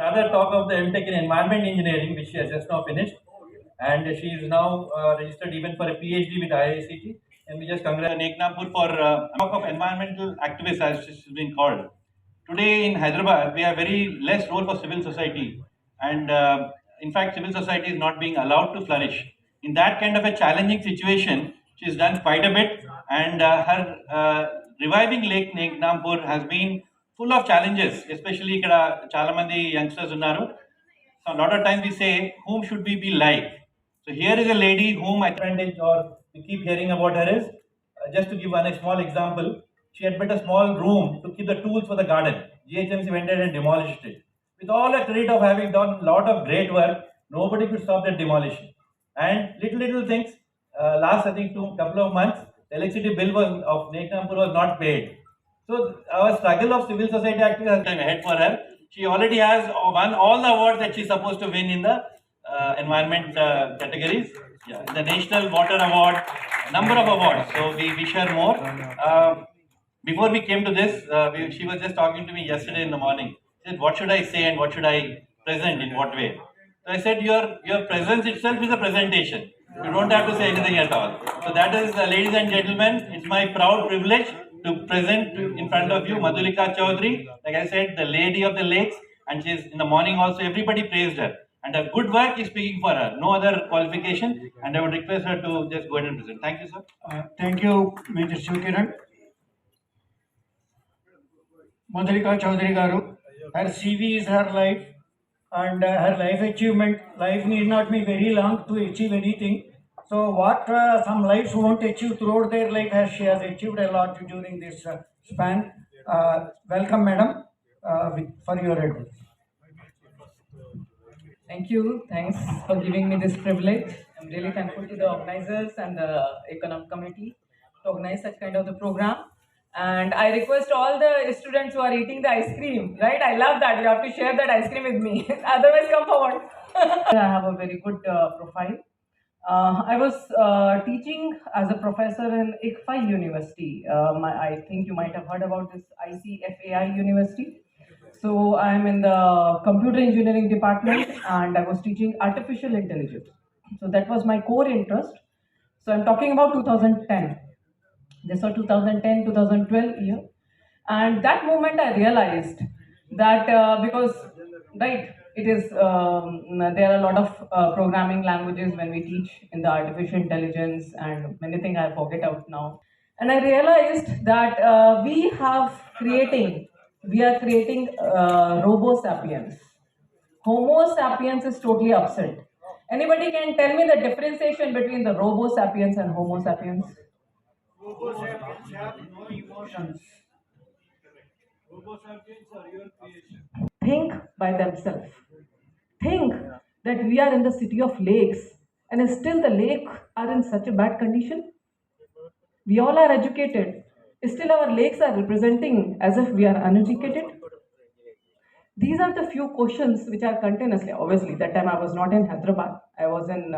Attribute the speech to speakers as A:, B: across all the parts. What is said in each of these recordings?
A: rather talk of the MTech in Environment Engineering, which she has just now finished. And she is now registered even for a PhD with IICT. And we just congratulate Neknampur for talk of environmental activists, as it has been called. Today in Hyderabad, we have very less role for civil society. And in fact, civil society is not being allowed to flourish. In that kind of a challenging situation, she has done quite a bit. And her reviving Lake Neknampur has been full of challenges, especially ఇక్కడ చాలా మంది youngsters ఉన్నారు. So a lot of times we say, whom should we be like? So here is a lady whom I advantage or we keep hearing about her is, just to give one a small example, she had built a small room to keep the tools for the garden. GHMC went ahead and demolished it. With all the credit of having done a lot of great work, nobody could stop that demolition. And little things, last I think couple of months, the electricity bill was of Neknampur was not paid. So our struggle of civil society activists has time ahead for her. She already has won all the awards that she's supposed to win in the environment categories. Yeah, the National Water Award, number of awards. So we wish her more. Before we came to this, she was just talking to me yesterday in the morning. She said, "What should I say and what should I present in what way?" So I said, "Your presence itself is a presentation. You don't have to say anything at all." So that is, ladies and gentlemen, it's my proud privilege to present in front of you Madhulika Chowdary. Like I said, the lady of the lakes, and she's in the morning also. Everybody praised her, and her good work is speaking for her. No other qualification, and I would request her to just go ahead and present. Thank you, sir.
B: Thank you, Mr. Shivkiran. Madhulika Chowdary garu, her CV is her life, and her life achievement. Life need not be very long to achieve anything. So what some lives won't achieve throughout their life, she has achieved a lot during this span. Welcome, madam, for your address.
C: Thank you. Thanks for giving me this privilege. I'm really thankful to the organizers and the Economic committee to organize such kind of the program. And I request all the students who are eating the ice cream, right? I love that. You have to share that ice cream with me. Otherwise, come forward. I have a very good profile. I was teaching as a professor in ICFI University. I think you might have heard about this ICFAI University. So I'm in the computer engineering department and I was teaching artificial intelligence. So that was my core interest. So I'm talking about 2010. This was 2010, 2012 year. And that moment I realized that because, right, it is, there are a lot of programming languages when we teach in the artificial intelligence and many things I forget out now. And I realized that we are creating Robo sapiens. Homo sapiens is totally absent. Anybody can tell me the differentiation between the Robo sapiens and Homo sapiens?
B: Robo sapiens have no emotions. Robo sapiens are your creation.
C: Think by themselves. Think that we are in the city of lakes and still the lake are in such a bad condition. We all are educated. Still our lakes are representing as if we are uneducated. These are the few questions which are continuously, obviously that time I was not in Hyderabad. I was in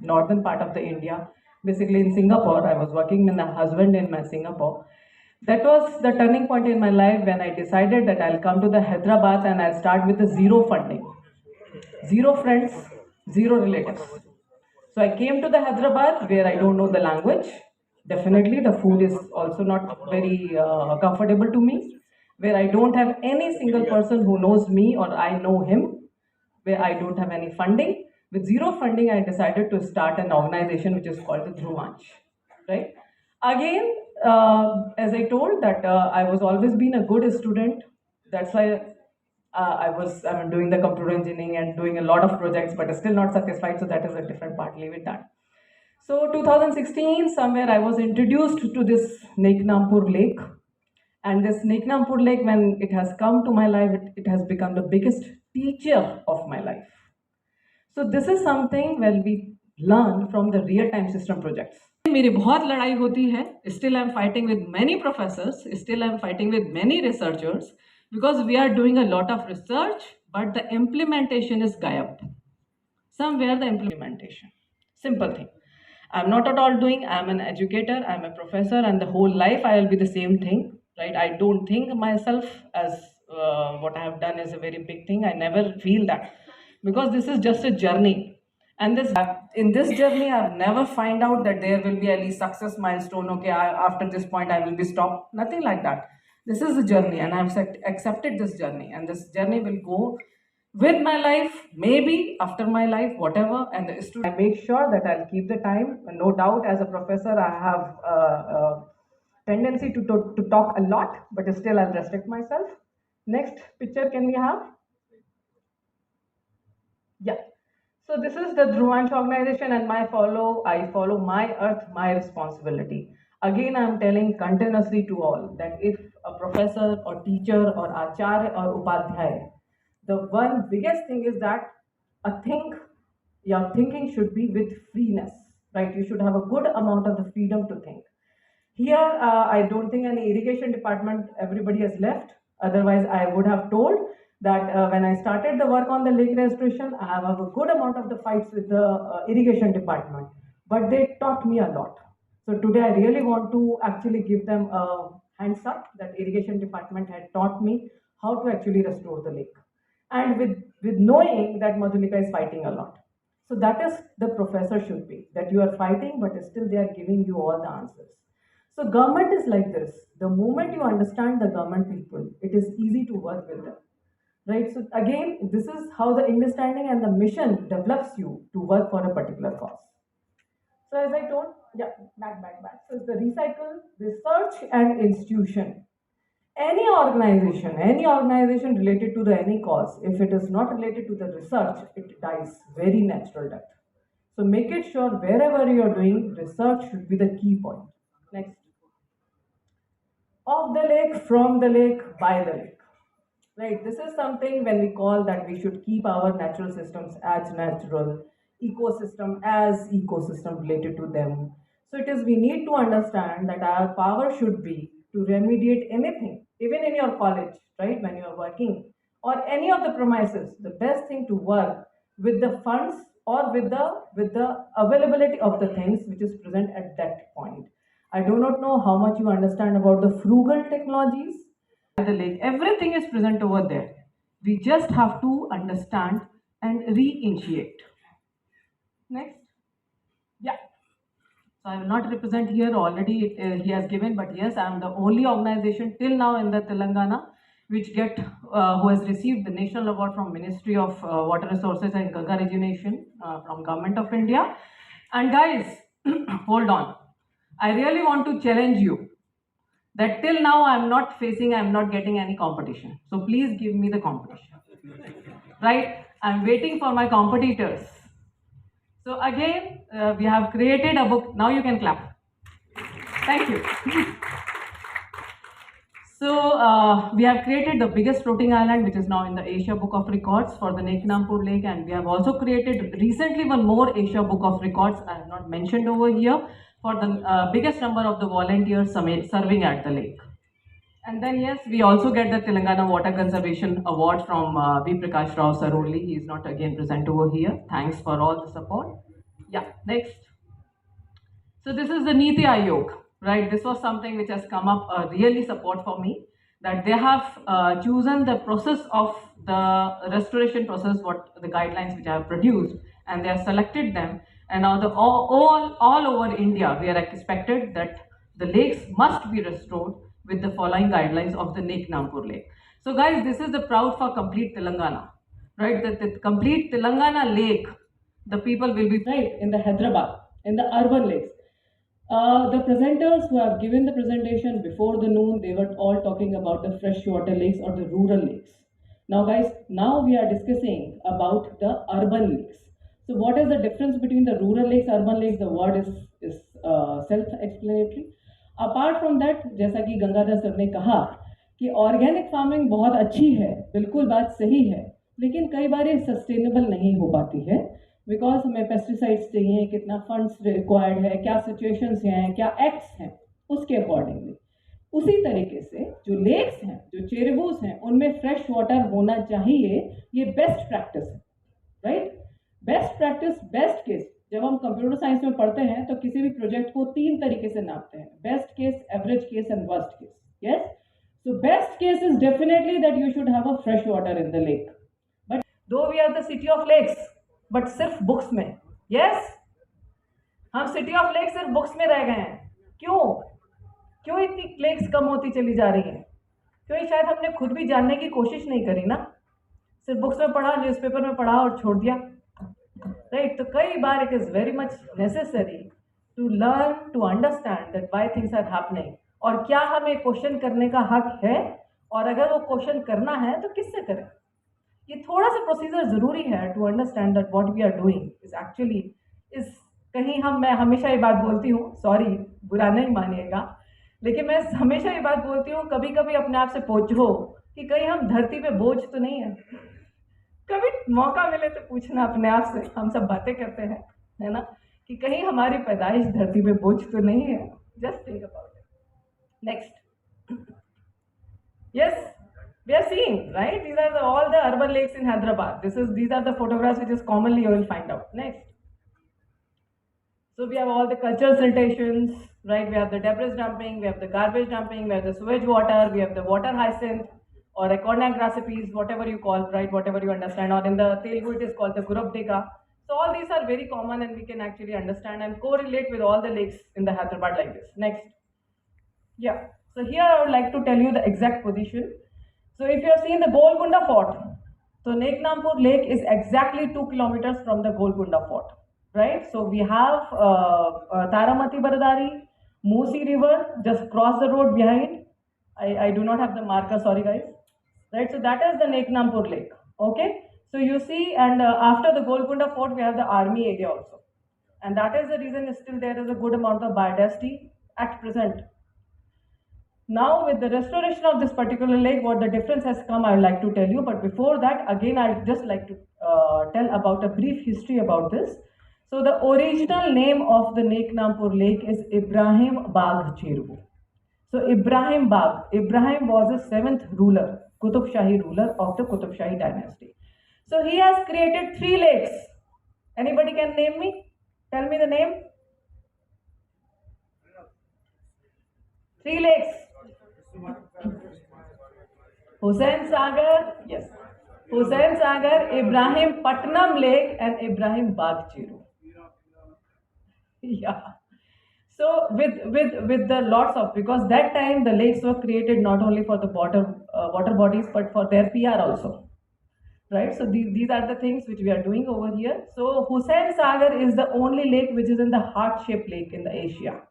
C: northern part of the India, basically in Singapore. I was working with my husband in my Singapore. That was the turning point in my life when I decided that I'll come to the Hyderabad and I'll start with the zero funding. Zero friends, zero relatives. So I came to the Hyderabad where I don't know the language. Definitely the food is also not very comfortable to me. Where I don't have any single person who knows me or I know him. Where I don't have any funding. With zero funding, I decided to start an organization which is called the Dhruvanch. Right? Again, as I told that I was always been a good student. That's why I'm doing the computer engineering and doing a lot of projects, but still not satisfied. So that is a different part. Leave it that. So 2016, somewhere I was introduced to this Neknampur Lake. And this Neknampur Lake, when it has come to my life, it has become the biggest teacher of my life. So this is something when we learn from the real-time system projects. मेरी बहुत लड़ाई होती है. Still I'm fighting with many professors. Still I'm fighting with many researchers because we are doing a lot of research, but the implementation is gayab. Somewhere the implementation. Simple thing. I'm not at all doing. I'm an educator. I'm a professor, and the whole life I will be the same thing. Right? I don't think myself as what I have done is a very big thing. I never feel that, because this is just a journey. And this in this journey, I've never find out that there will be any success milestone. Okay, after this point, I will be stopped. Nothing like that. This is a journey, and I've accepted this journey, and this journey will go with my life, maybe after my life, whatever. And the student, I make sure that I'll keep the time. No doubt, as a professor, I have tendency to talk a lot, but still I'll restrict myself. Next picture, can we have? Yeah. So this is the Dhruvansh organization, and I follow my earth, my responsibility. Again, I'm telling continuously to all that if a professor or teacher or acharya or upadhyaya, the one biggest thing is that your thinking should be with freeness, right? You should have a good amount of the freedom to think. Here, I don't think any irrigation department, everybody has left. Otherwise, I would have told that when I started the work on the lake restoration, I have a good amount of the fights with the irrigation department, but they taught me a lot. So today, I really want to actually give them a hands up that irrigation department had taught me how to actually restore the lake, and with knowing that Madhulika is fighting a lot. So that is the professor should be, that you are fighting, but still they are giving you all the answers. So government is like this. The moment you understand the government people, it is easy to work with them, right? So again, this is how the understanding and the mission develops you to work for a particular cause. So as I told, yeah, back. So it's the recycle, research and institution. Any organization related to the any cause, if it is not related to the research, it dies very natural death. So make it sure wherever you are doing research should be the key point. Next. Of the lake, from the lake, by the lake. Right, this is something when we call that we should keep our natural systems as natural, ecosystem as ecosystem related to them. So it is we need to understand that our power should be to remediate anything, even in your college, right? When you are working or any of the premises, the best thing to work with the funds or with the availability of the things which is present at that point. I do not know how much you understand about the frugal technologies. The lake, everything is present over there. We just have to understand and re-initiate. Next. Yeah. So I will not represent here already. He has given, but yes, I am the only organization till now in the Telangana which who has received the national award from Ministry of Water Resources and Ganga Rejuvenation from Government of India. And guys, hold on. I really want to challenge you that till now I'm not getting any competition. So please give me the competition. Right? I'm waiting for my competitors. So again, we have created a book. Now you can clap. Thank you. So we have created the biggest floating island, which is now in the Asia Book of Records for the Neknampur Lake, and we have also created recently one more Asia Book of Records. I have not mentioned over here, for the biggest number of the volunteers serving at the lake. And then yes, we also get the Telangana Water Conservation Award from V. Prakash Rao Saroli. He is not again present over here. Thanks for all the support. Yeah, next. So this is the Niti Aayog, right? This was something which has come up really support for me, that they have chosen the process of the restoration process, what the guidelines which I have produced, and they have selected them. And now all over India, we are expected that the lakes must be restored with the following guidelines of the Neknampur Lake. So guys, this is the proud for complete Telangana, right? That the complete Telangana lake, the people will be right in the Hyderabad, in the urban lakes. The presenters who have given the presentation before the noon, they were all talking about the freshwater lakes or the rural lakes. Now guys, now we are discussing about the urban lakes. So what is the difference between the rural lakes, urban lakes? The word is self-explanatory. Apart from that, जैसा कि Gangadhar sir ने कहा कि organic farming बहुत अच्छी है, बिल्कुल बात सही है, लेकिन कई बार ये सस्टेनेबल नहीं हो पाती है, बिकॉज हमें पेस्टिसाइड्स चाहिए, कितना फंड्स रिक्वायर्ड है, क्या सिचुएशंस हैं, क्या एक्ट्स हैं, उसके अकॉर्डिंगली। उसी तरीके से जो लेक्स हैं, जो चेरेबूस हैं, उनमें फ्रेश वाटर होना चाहिए, ये बेस्ट प्रैक्टिस है, right? Best practice, best case. जब हम कंप्यूटर साइंस में पढ़ते हैं तो किसी भी प्रोजेक्ट को 3 तरीके से नापते हैं: best case, average case and worst case. Yes, So best case is definitely that you should have a fresh water in the lake. But though we are the city of lakes, but सिर्फ books में, yes, हम city of lake सिर्फ books में रह गए हैं. क्यों? क्यों इतनी लेक्स कम होती चली जा रही हैं? क्योंकि शायद हमने खुद भी जानने की कोशिश नहीं करी ना. सिर्फ बुक्स में पढ़ा, न्यूज़पेपर में पढ़ा और छोड़ दिया, राइट? तो कई बार it is very much necessary to learn, to understand that why things are happening, और क्या हमें क्वेश्चन करने का हक है, और अगर वो क्वेश्चन करना है तो किससे करें. ये थोड़ा सा प्रोसीजर ज़रूरी है to understand that what we are doing is actually is कहीं हम, मैं हमेशा ये बात बोलती हूँ, सॉरी बुरा नहीं मानिएगा, लेकिन मैं हमेशा ये बात बोलती हूँ, कभी कभी अपने आप से पूछो कि कहीं हम धरती पे बोझ तो नहीं है. कभी मौका मिले तो पूछना अपने आप से, हम सब बातें करते हैं, है ना, कि कहीं हमारी पैदाइश धरती पे बोझ तो नहीं है. Just think about it. Next. Yes, we are seeing, right? These are all the urban lakes in Hyderabad. These are the photographs which is commonly you will find out. Next. So we have all the cultural citations, right? We have the debris dumping, we have the garbage dumping, we have the sewage water, we have the water hyacinth or Econamic recipes, whatever you call, right? Whatever you understand. Or in the Telugu it is called the Gurubdeka. So all these are very common and we can actually understand and correlate with all the lakes in the Hyderabad like this. Next. Yeah. So here I would like to tell you the exact position. So if you have seen the Golconda Fort, so Neknampur Lake is exactly 2 kilometers from the Golconda Fort, right? So we have Taramati Baradari, Musi River, just cross the road behind. I do not have the marker, sorry guys. Right, so that is the Neknampur Lake, okay? So you see, and after the Golconda Fort, we have the army area also. And that is the reason still there is a good amount of biodiversity at present. Now with the restoration of this particular lake, what the difference has come, I would like to tell you. But before that, again, I'd just like to tell about a brief history about this. So the original name of the Neknampur Lake is Ibrahim Bagh Cheru. So Ibrahim Bagh, Ibrahim was the 7th ruler, Qutub Shahi ruler of the Qutub Shahi dynasty. So he has created 3 lakes. Anybody can name me? Tell me the name. 3 lakes. Hussain Sagar, yes. Hussain Sagar, Ibrahim Patnam Lake, and Ibrahim Bagh Cheru. Yeah. So with the lots of, because that time the lakes were created not only for the water bodies but for their PR also, right? So these are the things which we are doing over here. So Hussain Sagar is the only lake which is in the heart-shaped lake in the Asia.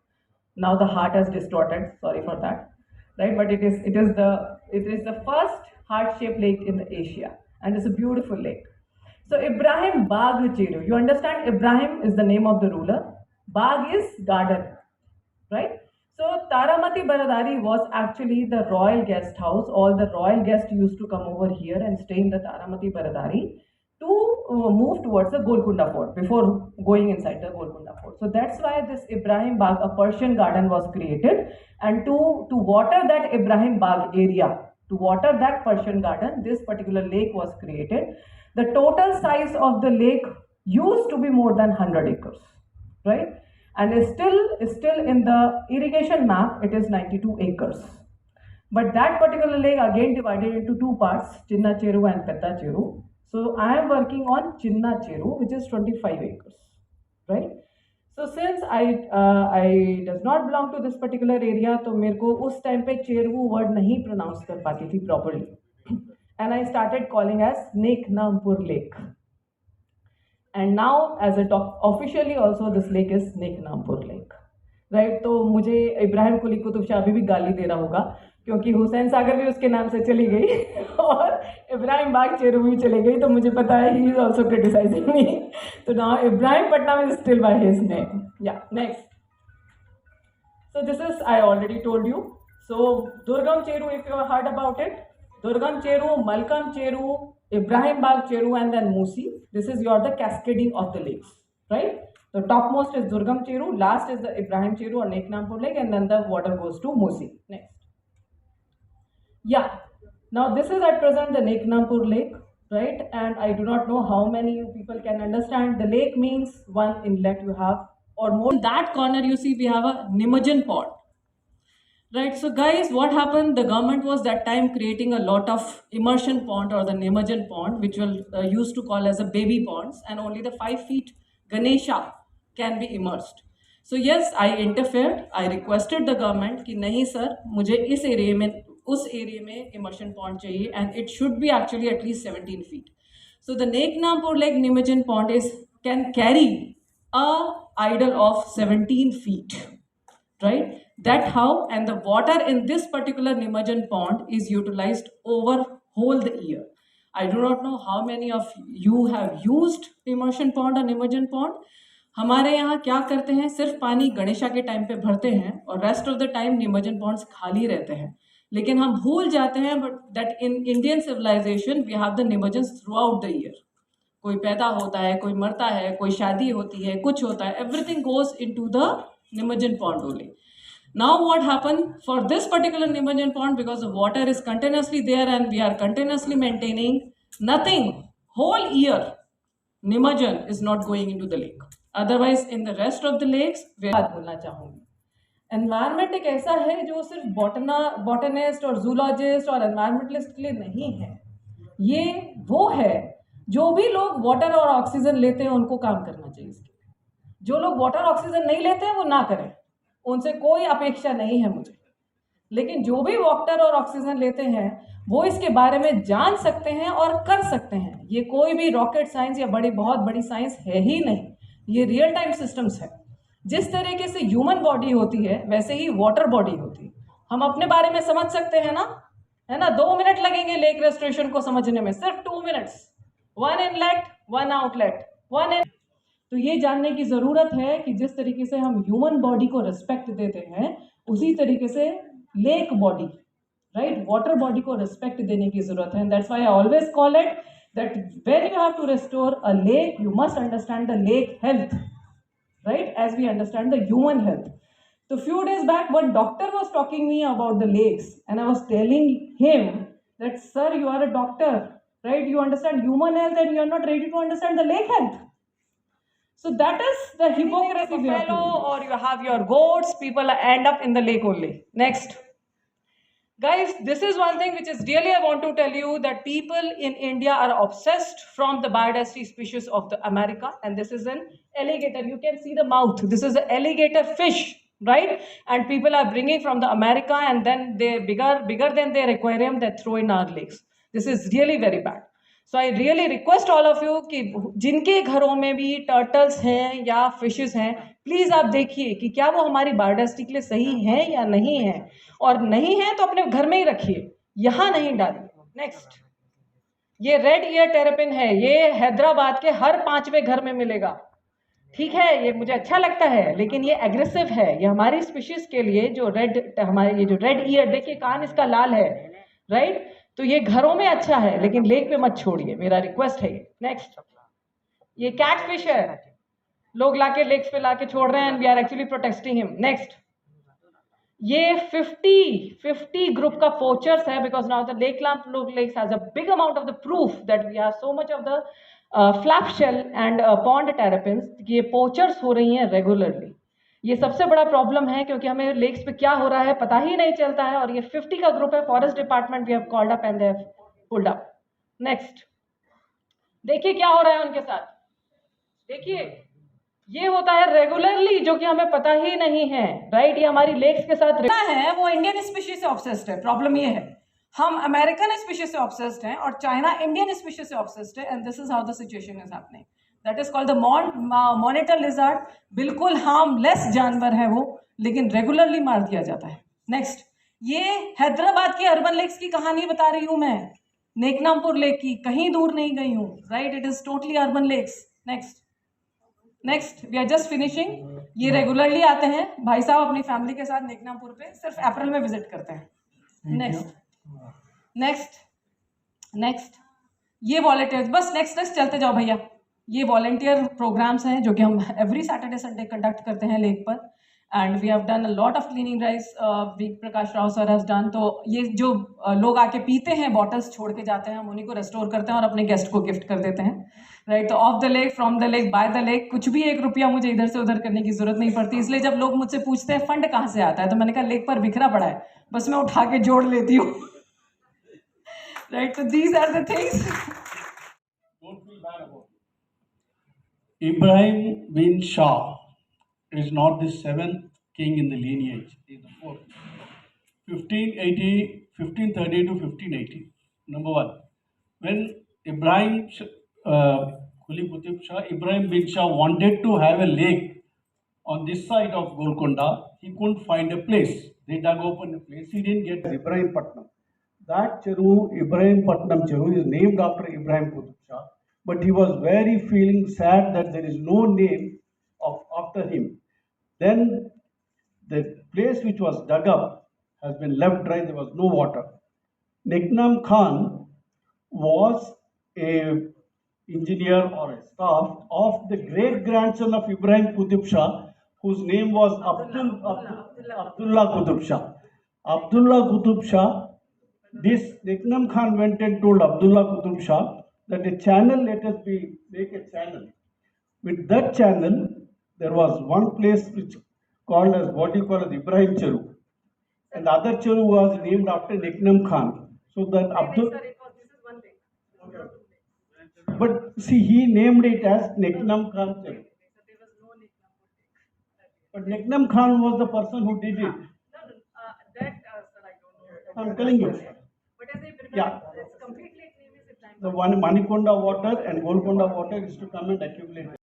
C: Now the heart has distorted. Sorry for that, right? But it is the first heart-shaped lake in the Asia, and it's a beautiful lake. So Ibrahim Bagh Cheru. You understand? Ibrahim is the name of the ruler. Bagh is garden. Right? So Taramati Baradari was actually the royal guest house. All the royal guests used to come over here and stay in the Taramati Baradari to move towards the Golconda Fort before going inside the Golconda Fort. So that's why this Ibrahim Bagh, a Persian garden, was created. And to water that Ibrahim Bagh area, to water that Persian garden, this particular lake was created. The total size of the lake used to be more than 100 acres, right? And is still in the irrigation map, it is 92 acres. But that particular lake again divided into 2 parts, Chinna Cheru and Petta Cheru. So I am working on Chinna Cheru, which is 25 acres, right? So since I does not belong to this particular area, तो मेरे को उस time पे Cheru word नहीं pronounce कर पाती थी properly, and I started calling as Neknampur Lake. And now as a officially also this lake is Neknampur Lake, right? तो मुझे इब्राहिम कुली कुतुब शाह अभी भी गाली दे रहा होगा क्योंकि हुसैन सागर भी उसके नाम से चली गई और इब्राहिम बाग चेरू भी चली गई, तो मुझे पता है he is also criticizing me. So now Ibrahim Patnam is still by his name. Yeah, next. So this is, I already told you. So Durgam Cheru, if you have heard about it, Durgam Cheru, Malkam Cheru, Ibrahim Bagh Cheru, and then Musi. This is the cascading of the lakes, right? The topmost is Durgam Cheru, last is the Ibrahim Cheru or Neknampur Lake, and then the water goes to Musi. Next. Yeah. Now this is at present the Neknampur Lake, right? And I do not know how many people can understand. The lake means one inlet you have or more. In that corner you see we have a Nimogen pond. Right, so guys, what happened? The government was that time creating a lot of immersion pond or the Nemajan pond, which will used to call as a baby ponds, and only the 5 feet Ganesha can be immersed. So yes, I interfered. I requested the government कि नहीं sir, मुझे इस area में उस area में immersion pond चाहिए, and it should be actually at least 17 feet. So the Neknampur Lake Nemajan pond can carry a idle of 17 feet, right? That how, and the water in this particular Nemajan pond is utilized over whole the year. I do not know how many of you have used immersion pond or Nemajan pond. हमारे यहाँ क्या करते हैं, सिर्फ पानी गणेशा के time पे भरते हैं और रेस्ट ऑफ द टाइम निमज्जन पॉन्ड्स खाली रहते हैं. लेकिन हम भूल जाते हैं but that in Indian civilization we have the निमज्जन थ्रू आउट द ईयर. कोई पैदा होता है, कोई मरता है, कोई शादी होती है, कुछ होता है, एवरीथिंग गोज इनटू द निमज्जन pond only. Now what happened for this particular Nemajan pond, because the water is continuously there and we are continuously maintaining, nothing whole year Nemajan is not going into the lake. Otherwise in the rest of the lakes we बात बोलना चाहूँगी. Environment एक ऐसा है जो सिर्फ botanist और zoologist और एनवायरमेंटलिस्ट के लिए नहीं है. ये वो है जो भी लोग वाटर और ऑक्सीजन लेते हैं उनको काम करना चाहिए इसके. जो लोग वाटर ऑक्सीजन नहीं लेते हैं वो ना करें, उनसे कोई अपेक्षा नहीं है मुझे. लेकिन जो भी वाटर और ऑक्सीजन लेते हैं वो इसके बारे में जान सकते हैं और कर सकते हैं. ये कोई भी रॉकेट साइंस या बहुत बड़ी साइंस है ही नहीं, ये रियल टाइम सिस्टम्स है. जिस तरीके से ह्यूमन बॉडी होती है वैसे ही वाटर बॉडी होती है. हम अपने बारे में समझ सकते हैं ना, है ना. 2 मिनट लगेंगे लेक रेस्टोरेशन को समझने में, सिर्फ 2 मिनट्स. 1 इनलेट 1 आउटलेट 1 इन. तो ये जानने की ज़रूरत है कि जिस तरीके से हम ह्यूमन बॉडी को रिस्पेक्ट देते हैं उसी तरीके से lake body, right, water body को रिस्पेक्ट देने की ज़रूरत है. And that's why I always call it that when you have to restore a lake you must understand the lake health, right, as we understand the human health. So few days back one doctor was talking me about the lakes and I was telling him that sir, you are a doctor, right, you understand human health and you are not ready to understand the lake health. So that is the hypocrisy. Buffalo or you have your goats, people end up in the lake only. Next. Guys, this is one thing which is really I want to tell you, that people in India are obsessed from the biodiversity species of the America, and this is an alligator. You can see the mouth. This is an alligator fish, right? And people are bringing from the America and then they bigger than their aquarium they throw in our lakes. This is really very bad. So I really request all of you कि जिनके घरों में भी turtles हैं या fishes हैं, please आप देखिए कि क्या वो हमारी बायोडाइवर्सिटी के लिए सही हैं या नहीं है, और नहीं है तो अपने घर में ही रखिए, यहाँ नहीं डालिए. नेक्स्ट, ये रेड ईयर टेरेपिन है, ये हैदराबाद के हर 5वें घर में मिलेगा. ठीक है, ये मुझे अच्छा लगता है लेकिन ये एग्रेसिव है. ये हमारी स्पीशीज के लिए जो हमारे ये जो रेड ईयर, देखिए कान इसका लाल है, राइट. तो ये घरों में अच्छा है लेकिन लेक पे मत छोड़िए, मेरा रिक्वेस्ट है. नेक्स्ट, ये कैट फिश है, लोग लाके लेक्स पे लाके छोड़ रहे हैं and we are actually protecting him. Next, ये 50 ग्रुप का पोचर्स है, because now the Neknampur Lakes has a big amount of the proof that we have so much of the flap shell and pond terrapins. ये poachers हो रही हैं regularly. ये सबसे बड़ा प्रॉब्लम है क्योंकि हमें लेक्स पे क्या हो रहा है पता ही नहीं चलता है, और ये 50 का ग्रुप है. Forest department we have called up and they have pulled up. Next, देखिए क्या हो रहा है उनके साथ. देखिए ये होता है रेगुलरली जो कि हमें पता ही नहीं है, राइट. ये हमारी लेक्स के साथ है, वो इंडियन स्पीशीज से ऑब्सेस्ड है. प्रॉब्लम ये है हम अमेरिकन स्पीशीज से ऑब्सेस्ड हैं और चाइना इंडियन स्पीशीज से ऑब्सेस्ड है. And this is how the situation is happening. That is called the monitor lizard. बिल्कुल हार्मलेस जानवर है वो, लेकिन रेगुलरली मार दिया जाता है. नेक्स्ट, ये हैदराबाद के अर्बन लेक्स की कहानी बता रही हूँ मैं, नेकनामपुर लेक की, कहीं दूर नहीं गई हूँ, right. It is totally urban lakes. Next, we are just finishing. ये रेगुलरली आते हैं भाई साहब अपनी फैमिली के साथ नेकनामपुर पे, सिर्फ अप्रैल में विजिट करते हैं. नेक्स्ट, ये वॉलंटियर्स, बस नेक्स्ट चलते जाओ भैया. ये वॉलंटियर प्रोग्राम्स हैं जो कि हम एवरी सैटरडे संडे कंडक्ट करते हैं लेक पर. and we have done a lot of cleaning drives. Big Prakash Rao sir has done. तो ये जो लोग आके पीते हैं बॉटल्स छोड़ के जाते हैं, हम उन्हीं को रेस्टोर करते हैं और अपने गेस्ट को गिफ्ट कर देते हैं, राइट. तो of the lake, from the lake, by the lake, कुछ भी 1 रुपया मुझे इधर से उधर करने की जरूरत नहीं पड़ती. इसलिए जब लोग मुझसे पूछते हैं फंड कहाँ से आता है, तो मैंने कहा लेक पर बिखरा पड़ा है, बस मैं उठा के जोड़ लेती हूँ. राइट. तो these are the things.
D: Don't feel bad about it. Ibrahim bin Shah is not the seventh king in the lineage, he is the fourth. 1580, 1530 to 1580. Number one, when Quli Qutub Shah, Ibrahim bin Shah wanted to have a lake on this side of Golconda, he couldn't find a place. They dug open a place, he didn't get Ibrahim Patnam. That Cheru, Ibrahim Patnam Cheru, is named after Ibrahim Qutub Shah, but he was very feeling sad that there is no name after him. Then the place which was dug up has been left dry, there was no water. Neknam Khan was a engineer or a staff of the great grandson of Ibrahim Qutub Shah, whose name was Abdullah Qutub Shah. Abdullah Qutub Shah, this Neknam Khan went and told Abdullah Qutub Shah that a channel, let us make a channel. With that channel, there was one place which called as what you call as Ibrahim Cheru, and the other Cheru was named after Neknam Khan. So that but see, he named it as Neknam Khan Cheru. But Neknam Khan was the person who did it. I'm telling you. Yeah. The one Manikonda water and Golconda water is to come and accumulate.